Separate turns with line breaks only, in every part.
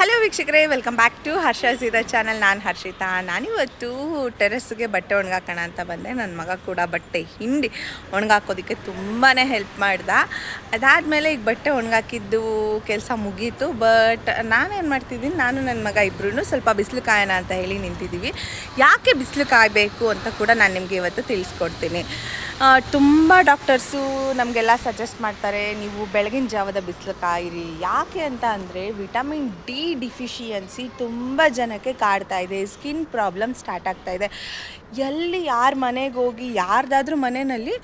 Hello ವೀಕ್ಷಕರೇ, welcome back to ಹರ್ಷಸ್ ಇದ channel. ನಾನು ಹರ್ಷಿತಾ. ನಾನಿವತ್ತು ಟೆರೆಸ್ಗೆ ಬಟ್ಟೆ ಒಣಗಾಕೋಣ ಅಂತ ಬಂದೆ. ನನ್ನ ಮಗ ಕೂಡ ಬಟ್ಟೆ ಹಿಂಡಿ ಒಣಗಾಕೋದಕ್ಕೆ ತುಂಬಾ ಹೆಲ್ಪ್ ಮಾಡ್ದ. ಅದಾದಮೇಲೆ ಈಗ ಬಟ್ಟೆ ಒಣಗಾಕಿದ್ದು ಕೆಲಸ ಮುಗೀತು. ಬಟ್ ನಾನೇನು ಮಾಡ್ತಿದ್ದೀನಿ, ನಾನು ನನ್ನ ಮಗ ಇಬ್ಬರೂ ಸ್ವಲ್ಪ ಬಿಸಿಲು ಕಾಯೋಣ ಅಂತ ಹೇಳಿ ನಿಂತಿದ್ದೀವಿ. ಯಾಕೆ ಬಿಸಿಲು ಕಾಯಬೇಕು ಅಂತ ಕೂಡ ನಾನು ನಿಮಗೆ ಇವತ್ತು ತಿಳಿಸ್ಕೊಡ್ತೀನಿ. ತುಂಬ ಡಾಕ್ಟರ್ಸು ನಮಗೆಲ್ಲ ಸಜೆಸ್ಟ್ ಮಾಡ್ತಾರೆ, ನೀವು ಬೆಳಗಿನ ಜಾವದ ಬಿಸಿಲು ಕಾಯಿರಿ. ಯಾಕೆ ಅಂತ ಅಂದರೆ ವಿಟಮಿನ್ ಡಿ ಡಿಫಿಷಿಯನ್ಸಿ ತುಂಬ ಜನಕ್ಕೆ ಕಾಡ್ತಾ ಇದೆ. ಸ್ಕಿನ್ ಪ್ರಾಬ್ಲಮ್ ಸ್ಟಾರ್ಟ್ ಆಗ್ತಾ ಇದೆ. ಎಲ್ಲಿ ಯಾರ ಮನೆಗೆ ಹೋಗಿ ಯಾರ್ದಾದ್ರೂ ಮನೆಯಲ್ಲಿ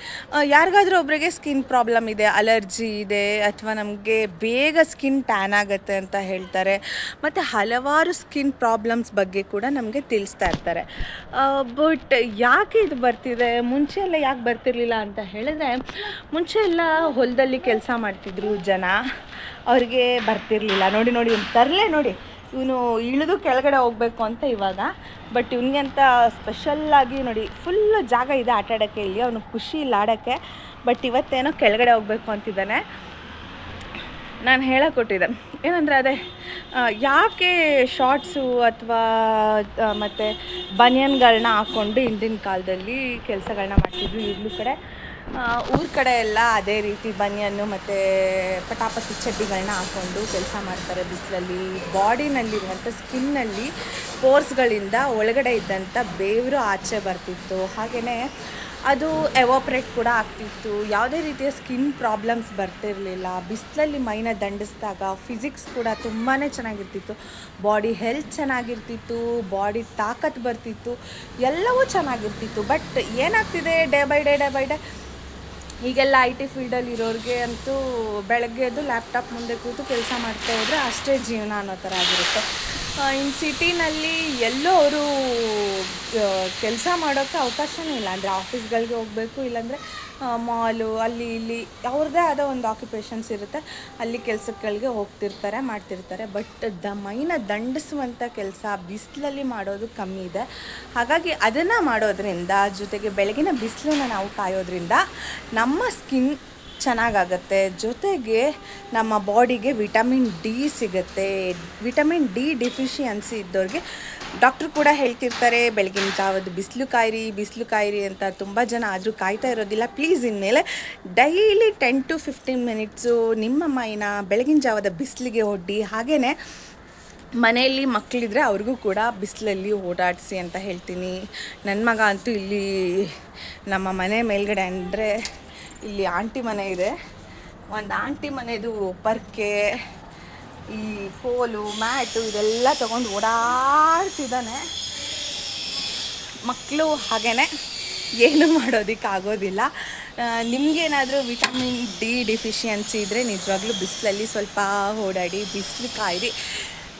ಯಾರಿಗಾದ್ರೂ ಒಬ್ಬರಿಗೆ ಸ್ಕಿನ್ ಪ್ರಾಬ್ಲಮ್ ಇದೆ, ಅಲರ್ಜಿ ಇದೆ, ಅಥವಾ ನಮಗೆ ಬೇಗ ಸ್ಕಿನ್ ಟ್ಯಾನ್ ಆಗುತ್ತೆ ಅಂತ ಹೇಳ್ತಾರೆ. ಮತ್ತು ಹಲವಾರು ಸ್ಕಿನ್ ಪ್ರಾಬ್ಲಮ್ಸ್ ಬಗ್ಗೆ ಕೂಡ ನಮಗೆ ತಿಳಿಸ್ತಾ ಇರ್ತಾರೆ. ಬಟ್ ಯಾಕೆ ಇದು ಬರ್ತಿದೆ, ಮುಂಚೆ ಎಲ್ಲ ಯಾಕೆ ಬರ್ತಿರ್ಲಿಲ್ಲ ಅಂತ ಹೇಳಿದ್ರೆ, ಮುಂಚೆ ಎಲ್ಲ ಹೊಲದಲ್ಲಿ ಕೆಲಸ ಮಾಡ್ತಿದ್ರು ಜನ, ಅವ್ರಿಗೆ ಬರ್ತಿರ್ಲಿಲ್ಲ. ನೋಡಿ ಒಂದು ತರಲೆ ನೋಡಿ, ಇವನು ಇಳಿದು ಕೆಳಗಡೆ ಹೋಗಬೇಕು ಅಂತ ಇವಾಗ. ಬಟ್ ಇವನಿಗೆ ಅಂತ ಸ್ಪೆಷಲ್ಲಾಗಿ ನೋಡಿ ಫುಲ್ಲು ಜಾಗ ಇದೆ ಆಟ ಆಡೋಕ್ಕೆ. ಇಲ್ಲಿ ಅವನು ಖುಷಿ ಇಲ್ಲ ಆಡೋಕ್ಕೆ. ಬಟ್ ಇವತ್ತೇನೋ ಕೆಳಗಡೆ ಹೋಗಬೇಕು ಅಂತಿದ್ದಾನೆ. ನಾನು ಹೇಳಕೊಟ್ಟಿದ್ದೆ ಏನಂದರೆ, ಅದೇ ಯಾಕೆ ಶಾರ್ಟ್ಸು ಅಥವಾ ಮತ್ತು ಬನಿಯನ್ಗಳನ್ನ ಹಾಕ್ಕೊಂಡು ಹಿಂದಿನ ಕಾಲದಲ್ಲಿ ಕೆಲಸಗಳನ್ನ ಮಾಡ್ತಿದ್ರು. ಈಗಲೂ ಕಡೆ ಊರ ಕಡೆ ಎಲ್ಲ ಅದೇ ರೀತಿ ಬನಿಯನ್ನು ಮತ್ತು ಪಟಾಪಟಿ ಚಡ್ಡಿಗಳನ್ನ ಹಾಕ್ಕೊಂಡು ಕೆಲಸ ಮಾಡ್ತಾರೆ ಬಿಸಿಲಲ್ಲಿ. ಬಾಡಿನಲ್ಲಿರುವಂಥ ಸ್ಕಿನ್ನಲ್ಲಿ ಪೋರ್ಸ್ಗಳಿಂದ ಒಳಗಡೆ ಇದ್ದಂಥ ಬೇವರು ಆಚೆ ಬರ್ತಿತ್ತು. ಹಾಗೆಯೇ ಅದು ಎವಾಪ್ರೇಟ್ ಕೂಡ ಆಗ್ತಿತ್ತು. ಯಾವುದೇ ರೀತಿಯ ಸ್ಕಿನ್ ಪ್ರಾಬ್ಲಮ್ಸ್ ಬರ್ತಿರಲಿಲ್ಲ. ಬಿಸಿಲಲ್ಲಿ ಮೈನ ದಂಡಿಸಿದಾಗ ಫಿಸಿಕ್ಸ್ ಕೂಡ ತುಂಬಾ ಚೆನ್ನಾಗಿರ್ತಿತ್ತು. ಬಾಡಿ ಹೆಲ್ತ್ ಚೆನ್ನಾಗಿರ್ತಿತ್ತು, ಬಾಡಿ ತಾಕತ್ತು ಬರ್ತಿತ್ತು, ಎಲ್ಲವೂ ಚೆನ್ನಾಗಿರ್ತಿತ್ತು. ಬಟ್ ಏನಾಗ್ತಿದೆ, ಡೇ ಬೈ ಡೇ ಈಗೆಲ್ಲ ಐ ಟಿ ಫೀಲ್ಡಲ್ಲಿ ಇರೋರಿಗೆ ಅಂತೂ ಬೆಳಗ್ಗೆ ಎದ್ದು ಲ್ಯಾಪ್ಟಾಪ್ ಮುಂದೆ ಕೂತು ಕೆಲಸ ಮಾಡ್ತಾ ಹೋದರೆ ಅಷ್ಟೇ ಜೀವನ ಅನ್ನೋ ಥರ ಆಗಿರುತ್ತೆ. ಇನ್ನು ಸಿಟಿನಲ್ಲಿ ಎಲ್ಲೋ ಅವರು ಕೆಲಸ ಮಾಡೋಕ್ಕೆ ಅವಕಾಶವೇ ಇಲ್ಲ. ಅಂದರೆ ಆಫೀಸ್ಗಳಿಗೆ ಹೋಗಬೇಕು, ಇಲ್ಲಾಂದರೆ ಮಾಲು ಅಲ್ಲಿ ಇಲ್ಲಿ ಅವ್ರದ್ದೇ ಆದ ಒಂದು ಆಕ್ಯುಪೇಷನ್ಸ್ ಇರುತ್ತೆ, ಅಲ್ಲಿ ಕೆಲಸಗಳಿಗೆ ಹೋಗ್ತಿರ್ತಾರೆ, ಮಾಡ್ತಿರ್ತಾರೆ. ಬಟ್ ಮೈನ ದಂಡಿಸುವಂಥ ಕೆಲಸ ಬಿಸಿಲಲ್ಲಿ ಮಾಡೋದು ಕಮ್ಮಿ ಇದೆ. ಹಾಗಾಗಿ ಅದನ್ನು ಮಾಡೋದ್ರಿಂದ, ಜೊತೆಗೆ ಬೆಳಗಿನ ಬಿಸಿಲನ್ನ ನಾವು ಕಾಯೋದ್ರಿಂದ ನಮ್ಮ ಸ್ಕಿನ್ ಚೆನ್ನಾಗಾಗತ್ತೆ. ಜೊತೆಗೆ ನಮ್ಮ ಬಾಡಿಗೆ ವಿಟಮಿನ್ ಡಿ ಸಿಗುತ್ತೆ. ವಿಟಮಿನ್ ಡಿ ಡಿಫಿಷಿಯನ್ಸಿ ಇದ್ದವ್ರಿಗೆ ಡಾಕ್ಟ್ರು ಕೂಡ ಹೇಳ್ತಿರ್ತಾರೆ, ಬೆಳಗಿನ ಜಾವದ ಬಿಸಿಲು ಕಾಯಿರಿ ಅಂತ. ತುಂಬ ಜನ ಆದರೂ ಕಾಯ್ತಾ ಇರೋದಿಲ್ಲ. ಪ್ಲೀಸ್ ಇನ್ಮೇಲೆ ಡೈಲಿ 10 to 15 ಮಿನಿಟ್ಸು ನಿಮ್ಮ ಮೈನ ಬೆಳಗಿನ ಜಾವದ ಬಿಸಿಲಿಗೆ ಒಡ್ಡಿ. ಹಾಗೆಯೇ ಮನೆಯಲ್ಲಿ ಮಕ್ಕಳಿದ್ರೆ ಅವ್ರಿಗೂ ಕೂಡ ಬಿಸಿಲಲ್ಲಿ ಓಡಾಡಿಸಿ ಅಂತ ಹೇಳ್ತೀನಿ. ನನ್ನ ಮಗ ಅಂತೂ ಇಲ್ಲಿ ನಮ್ಮ ಮನೆ ಮೇಲ್ಗಡೆ ಅಂದರೆ ಇಲ್ಲಿ ಆಂಟಿ ಮನೆ ಇದೆ, ಒಂದು ಆಂಟಿ ಮನೆದು ಪರ್ಕೆ, ಈ ಕೋಲು, ಮ್ಯಾಟು ಇದೆಲ್ಲ ತೊಗೊಂಡು ಓಡಾಡ್ತಿದ್ದಾನೆ. ಮಕ್ಕಳು ಹಾಗೇ ಏನು ಮಾಡೋದಕ್ಕಾಗೋದಿಲ್ಲ. ನಿಮಗೇನಾದರೂ ವಿಟಮಿನ್ ಡಿ ಡಿಫಿಷಿಯನ್ಸಿ ಇದ್ದರೆ ನಿಜವಾಗ್ಲೂ ಬಿಸಿಲಲ್ಲಿ ಸ್ವಲ್ಪ ಓಡಾಡಿ, ಬಿಸಿಲು ಕಾಯಿರಿ.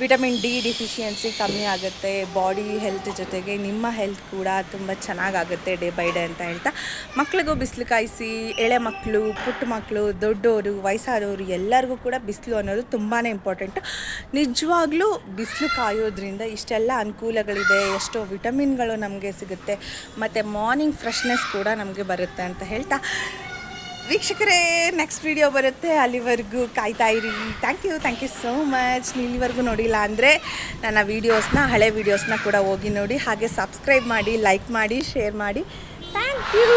ವಿಟಮಿನ್ ಡಿ ಡಿಫಿಷಿಯನ್ಸಿ ಕಮ್ಮಿ ಆಗುತ್ತೆ. ಬಾಡಿ ಹೆಲ್ತ್ ಜೊತೆಗೆ ನಿಮ್ಮ ಹೆಲ್ತ್ ಕೂಡ ತುಂಬ ಚೆನ್ನಾಗಾಗುತ್ತೆ ಡೇ ಬೈ ಡೇ ಅಂತ ಹೇಳ್ತಾ, ಮಕ್ಳಿಗೂ ಬಿಸಿಲು ಕಾಯಿಸಿ. ಎಳೆ ಮಕ್ಕಳು, ಪುಟ್ಟ ಮಕ್ಕಳು, ದೊಡ್ಡವರು, ವಯಸ್ಸಾದವರು ಎಲ್ಲರಿಗೂ ಕೂಡ ಬಿಸಿಲು ಅನ್ನೋದು ತುಂಬಾ ಇಂಪಾರ್ಟೆಂಟು. ನಿಜವಾಗ್ಲೂ ಬಿಸಿಲು ಕಾಯೋದ್ರಿಂದ ಇಷ್ಟೆಲ್ಲ ಅನುಕೂಲಗಳಿದೆ. ಎಷ್ಟೋ ವಿಟಮಿನ್ಗಳು ನಮಗೆ ಸಿಗುತ್ತೆ, ಮತ್ತು ಮಾರ್ನಿಂಗ್ ಫ್ರೆಶ್ನೆಸ್ ಕೂಡ ನಮಗೆ ಬರುತ್ತೆ ಅಂತ ಹೇಳ್ತಾ, ವೀಕ್ಷಕರೇ ನೆಕ್ಸ್ಟ್ ವಿಡಿಯೋ ಬರುತ್ತೆ, ಅಲ್ಲಿವರೆಗೂ ಕಾಯ್ತಾ ಇರಿ. Thank you so much. ನೀವು ಇಲ್ಲಿವರೆಗೂ ನೋಡಿಲ್ಲ ಅಂದರೆ ನನ್ನ ಹಳೆ ವೀಡಿಯೋಸ್ನ ಕೂಡ ಹೋಗಿ ನೋಡಿ. ಹಾಗೆ ಸಬ್ಸ್ಕ್ರೈಬ್ ಮಾಡಿ, ಲೈಕ್ ಮಾಡಿ, ಶೇರ್ ಮಾಡಿ. Thank you.